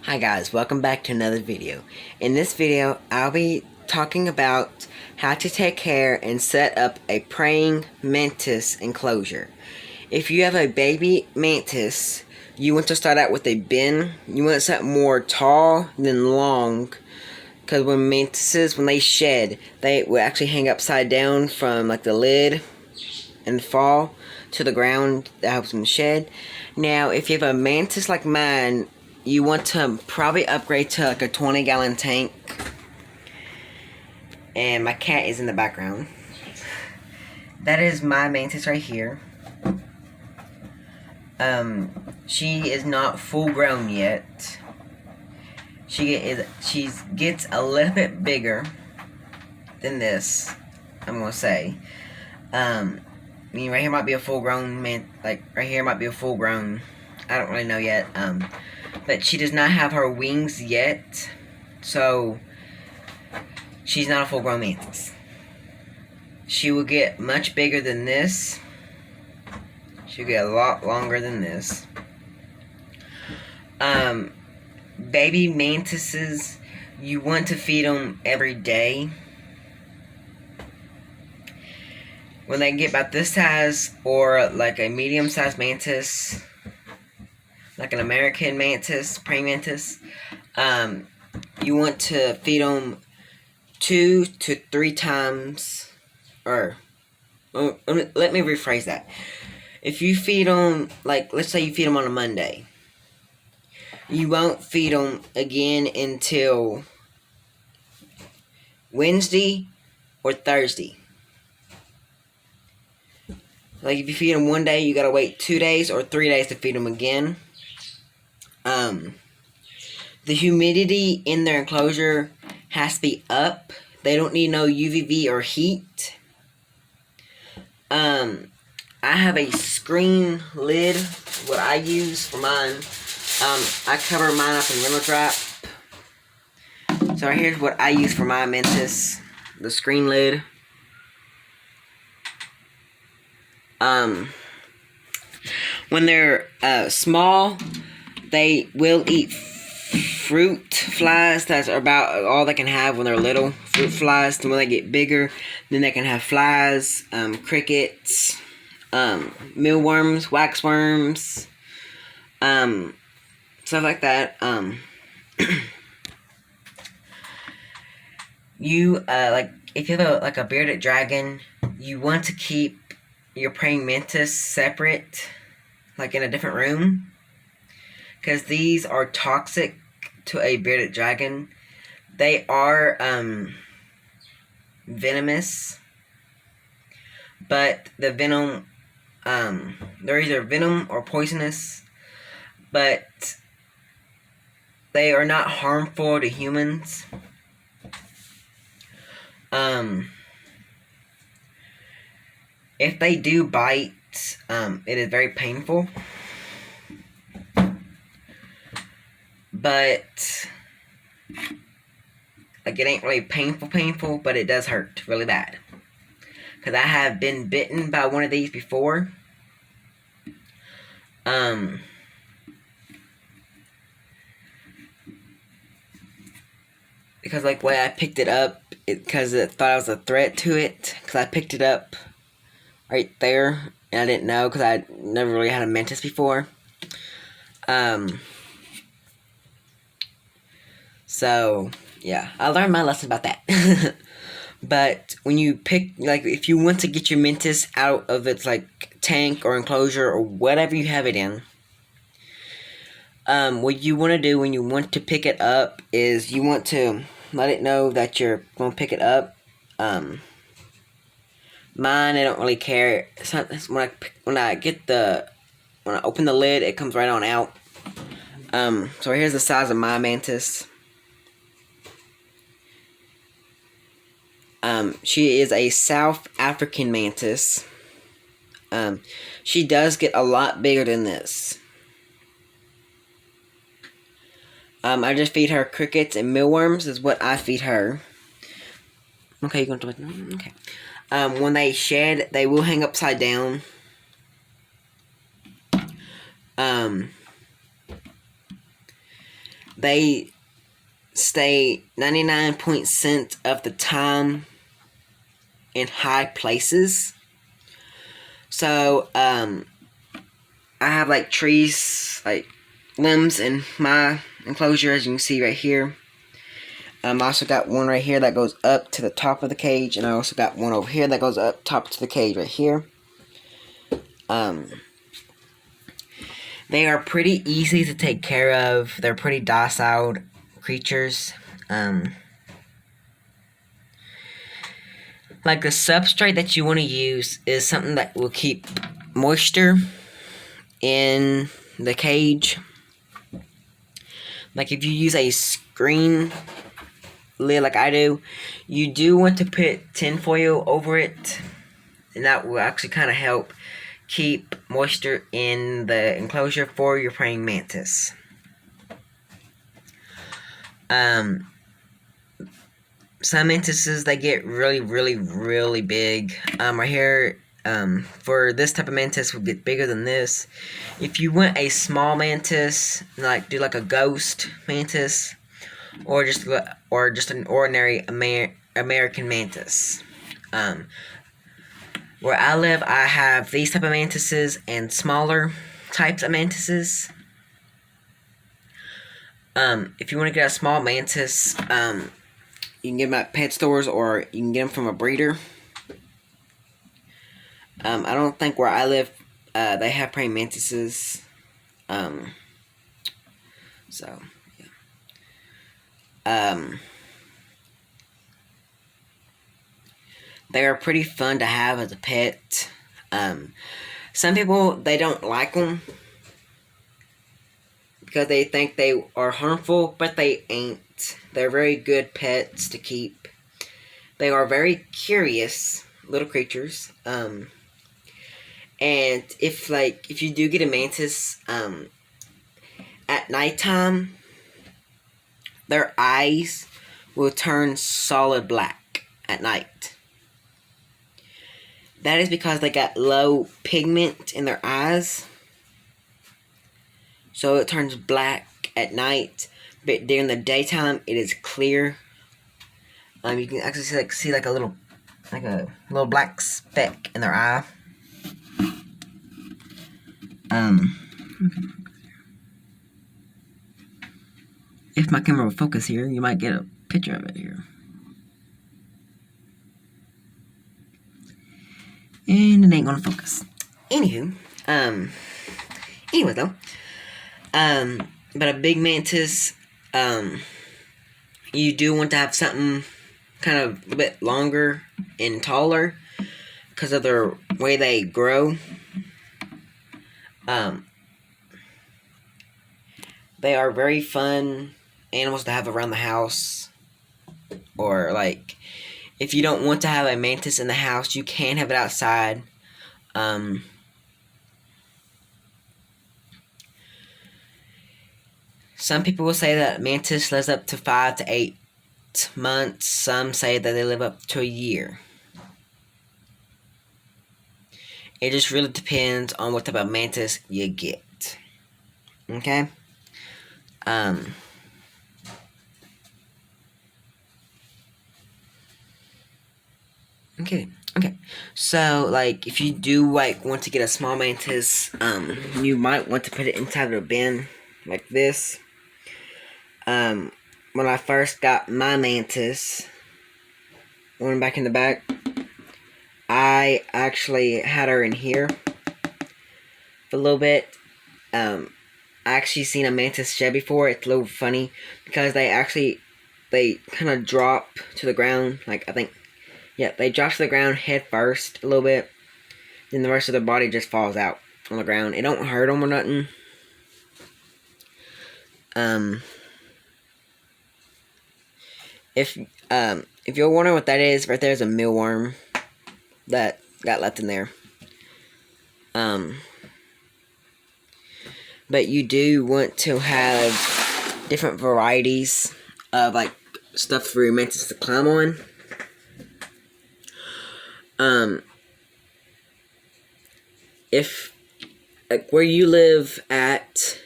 Hi guys, welcome back to another video. In this video, I'll be talking about how to take care and set up a praying mantis enclosure. If you have a baby mantis, you want to start out with a bin. You want something more tall than long, because when mantises, when they shed, they will actually hang upside down from like the lid and fall to the ground. That helps them shed. Now, if you have a mantis like mine, you want to probably upgrade to like a 20-gallon tank. And my cat is in the background. That is my mantis right here. She is not full grown yet. She gets a little bit bigger than this, I'm gonna say. I mean, right here might be a full grown man. Like right here might be a full grown. I don't really know yet. But she does not have her wings yet, so she's not a full grown mantis. She will get much bigger than this. She'll get a lot longer than this. Baby mantises, you want to feed them every day. When they get about this size, or like a medium-sized mantis, like an American mantis, praying mantis, you want to feed them 2 to 3 times, or let me rephrase that. If you feed them, like, let's say you feed them on a Monday, you won't feed them again until Wednesday or Thursday. Like, if you feed them one day, you gotta wait 2 days or 3 days to feed them again. The humidity in their enclosure has to be up. They don't need no UVB or heat. I have a screen lid, what I use for mine. I cover mine up in rental wrap. So here's what I use for my mantis. The screen lid. When they're small, they will eat fruit flies. That's about all they can have when they're little. Fruit flies. And when they get bigger, then they can have flies, crickets, mealworms, waxworms, stuff like that. You like if you have a bearded dragon, you want to keep your praying mantis separate, like in a different room, because these are toxic to a bearded dragon. They are venomous, but the venom, they're either venom or poisonous, but they are not harmful to humans. If they do bite, it is very painful. But like, it ain't really painful, but it does hurt really bad. Because I have been bitten by one of these before. Because like when I picked it up, because it thought I was a threat to it. Because I picked it up right there, and I didn't know, because I never really had a mantis before. So yeah, I learned my lesson about that. But when you pick, like, if you want to get your mantis out of its like tank or enclosure or whatever you have it in, what you want to do when you want to pick it up is you want to let it know that you're going to pick it up. Mine, I don't really care. When I open the lid, it comes right on out. So here's the size of my mantis. She is a South African mantis. She does get a lot bigger than this. I just feed her crickets and mealworms is what I feed her. Okay, you're going to... Okay. When they shed, they will hang upside down. they stay 99% of the time in high places. So, I have like trees, like limbs in my enclosure, as you can see right here. I also got one right here that goes up to the top of the cage, and I also got one over here that goes up top to the cage right here. They are pretty easy to take care of. They're pretty docile creatures. Like the substrate that you want to use is something that will keep moisture in the cage. Like if you use a screen lid like I do, you do want to put tinfoil over it, and that will actually kind of help keep moisture in the enclosure for your praying mantis. Some mantises, they get really big. Right here, for this type of mantis, will get bigger than this. If you want a small mantis, like do like a ghost mantis, or just an ordinary American mantis. Where I live, I have these type of mantises and smaller types of mantises. If you want to get a small mantis, you can get them at pet stores, or you can get them from a breeder. I don't think where I live, they have praying mantises. So, yeah. They are pretty fun to have as a pet. Some people, they don't like them because they think they are harmful, but they ain't. They're very good pets to keep. They are very curious little creatures. And if you do get a mantis, at nighttime, their eyes will turn solid black at night. That is because they got low pigment in their eyes. So it turns black at night, but during the daytime it is clear. You can actually see like a little black speck in their eye. If my camera will focus here, you might get a picture of it here. And it ain't gonna focus. Anywho, anyway though, but a big mantis, you do want to have something kind of a bit longer and taller because of the way they grow. They are very fun animals to have around the house, or like if you don't want to have a mantis in the house, you can have it outside. Some people will say that mantis lives up to 5 to 8 months. Some say that they live up to a year. It just really depends on what type of mantis you get. Okay? Okay. So, like, if you do, like, want to get a small mantis, you might want to put it inside of a bin, like this. When I first got my mantis, one back in the back, I actually had her in here for a little bit. I actually seen a mantis shed before. It's a little funny because they kind of drop to the ground. Like, they drop to the ground head first a little bit. Then the rest of their body just falls out on the ground. It don't hurt them or nothing. If you're wondering what that is, right there's a mealworm that got left in there. But you do want to have different varieties of like stuff for your mantis to climb on. If like where you live at,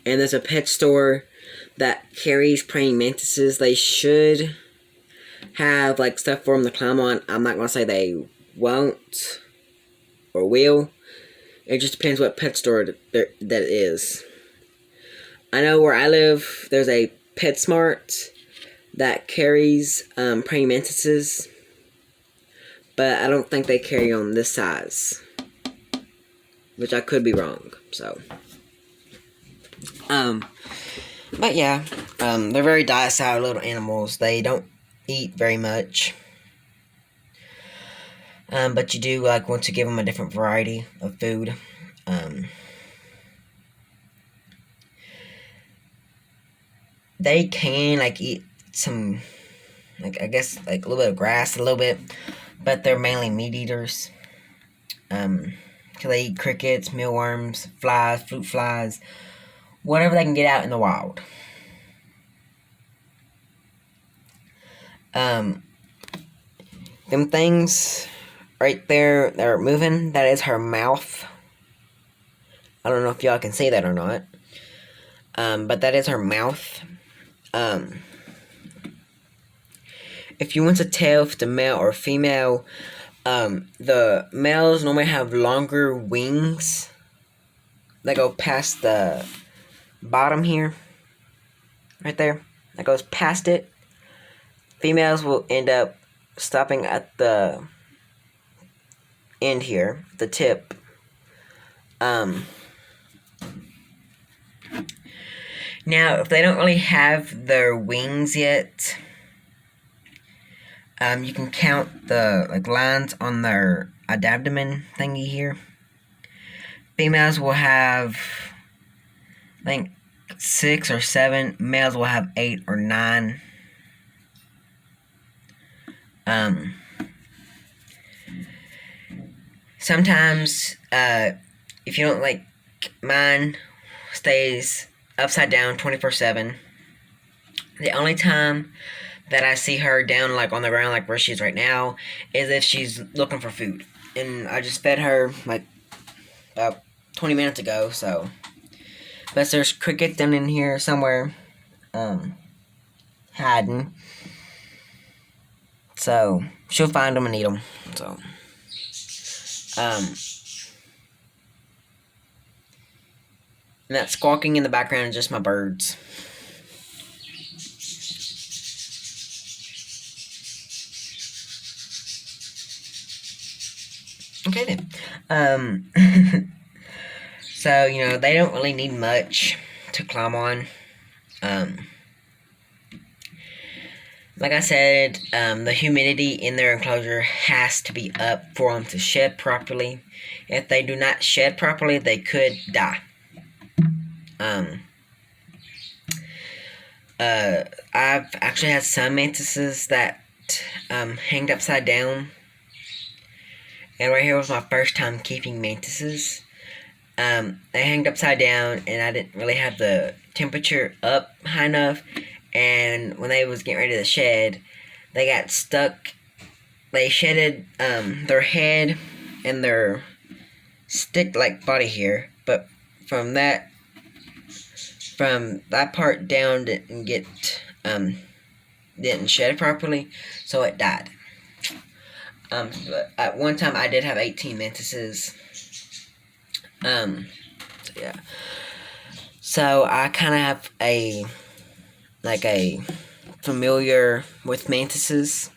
and there's a pet store that carries praying mantises, they should have like stuff for them to climb on. I'm not gonna say they won't or will. It just depends what pet store that is. I know where I live, there's a PetSmart that carries praying mantises, but I don't think they carry on this size, which I could be wrong. So, but yeah, they're very docile little animals. They don't eat very much. But you do like want to give them a different variety of food. They can like eat some, like I guess like a little bit of grass, a little bit, but they're mainly meat eaters. Cause they eat crickets, mealworms, flies, fruit flies, whatever they can get out in the wild. Them things right there that are moving, that is her mouth. I don't know if y'all can see that or not. But that is her mouth. If you want to tell if the male or female, the males normally have longer wings that go past the bottom here. Right there. That goes past it. Females will end up stopping at the end here, the tip. Now, if they don't really have their wings yet, you can count the like lines on their abdomen thingy here. Females will have, I think, 6 or 7. Males will have 8 or 9. Sometimes, if you don't like, mine stays upside down 24/7. The only time that I see her down like on the ground like where she is right now is if she's looking for food. And I just fed her like about 20 minutes ago, so. But there's crickets down in here somewhere, hiding. So she'll find them and eat them. So, and that squawking in the background is just my birds. Okay then. So, you know, they don't really need much to climb on. Like I said, the humidity in their enclosure has to be up for them to shed properly. If they do not shed properly, they could die. I've actually had some mantises that hanged upside down. And right here was my first time keeping mantises. They hanged upside down, and I didn't really have the temperature up high enough. And when they was getting ready to shed, they got stuck. They shedded their head and their stick-like body here, but from that part down didn't shed properly, so it died. But at one time I did have 18 mantises. So yeah. So I kind of have a familiar with mantises.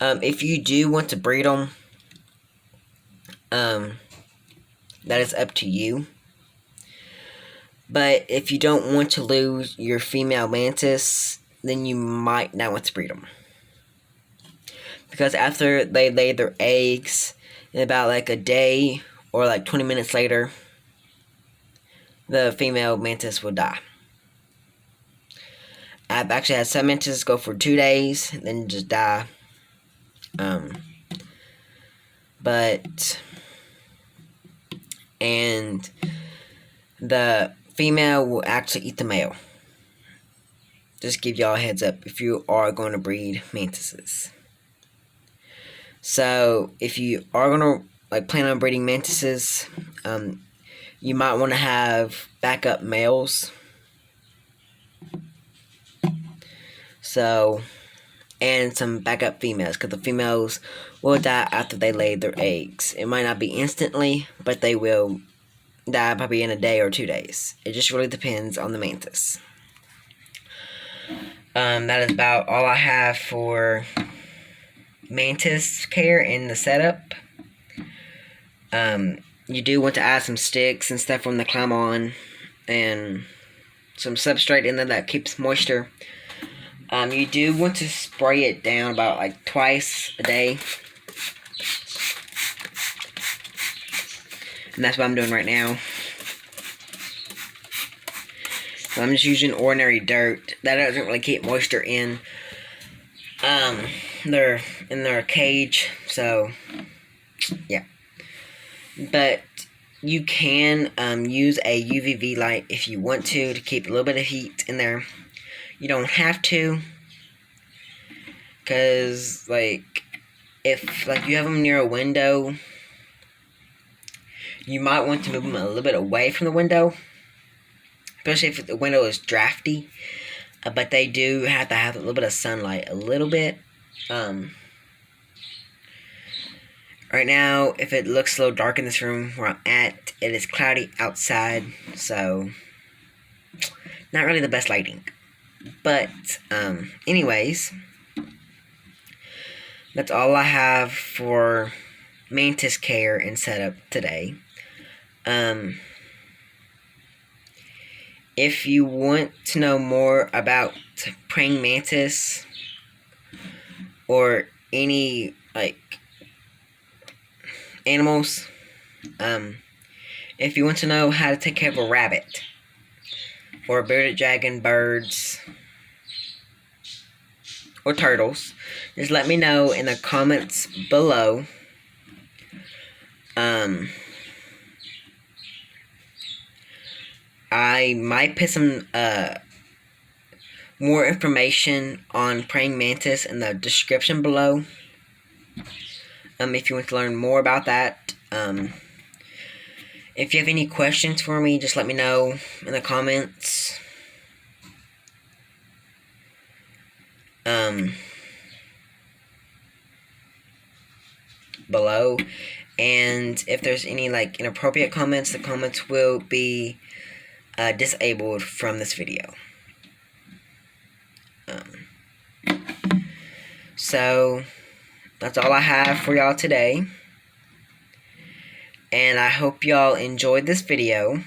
If you do want to breed them, that is up to you. But if you don't want to lose your female mantis, then you might not want to breed them. Because after they lay their eggs, in about like a day or like 20 minutes later, the female mantis will die. I've actually had some mantises go for 2 days and then just die. And the female will actually eat the male. Just give y'all a heads up if you are going to breed mantises. So if you are going to plan on breeding mantises, you might want to have backup males. So, and some backup females, because the females will die after they lay their eggs. It might not be instantly, but they will die probably in a day or 2 days. It just really depends on the mantis. That is about all I have for mantis care in the setup. You do want to add some sticks and stuff for them to climb on, and some substrate in there that keeps moisture. You do want to spray it down about like twice a day. And that's what I'm doing right now. So I'm just using ordinary dirt. That doesn't really keep moisture in their cage. So yeah. But you can use a UVV light if you want to keep a little bit of heat in there. You don't have to, because if you have them near a window, you might want to move them a little bit away from the window, especially if the window is drafty. But they do have to have a little bit of sunlight, a little bit. Right now, if it looks a little dark in this room where I'm at, it is cloudy outside, so not really the best lighting. But, anyways, that's all I have for mantis care and setup today. If you want to know more about praying mantis or any animals, if you want to know how to take care of a rabbit or a bearded dragon, birds, or turtles, just let me know in the comments below. I might put some more information on praying mantis in the description below. If you want to learn more about that. If you have any questions for me, just let me know in the comments. Below. And if there's any inappropriate comments, the comments will be disabled from this video. So that's all I have for y'all today. And I hope y'all enjoyed this video.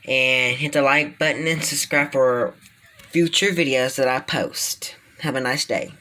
And hit the like button and subscribe for future videos that I post. Have a nice day.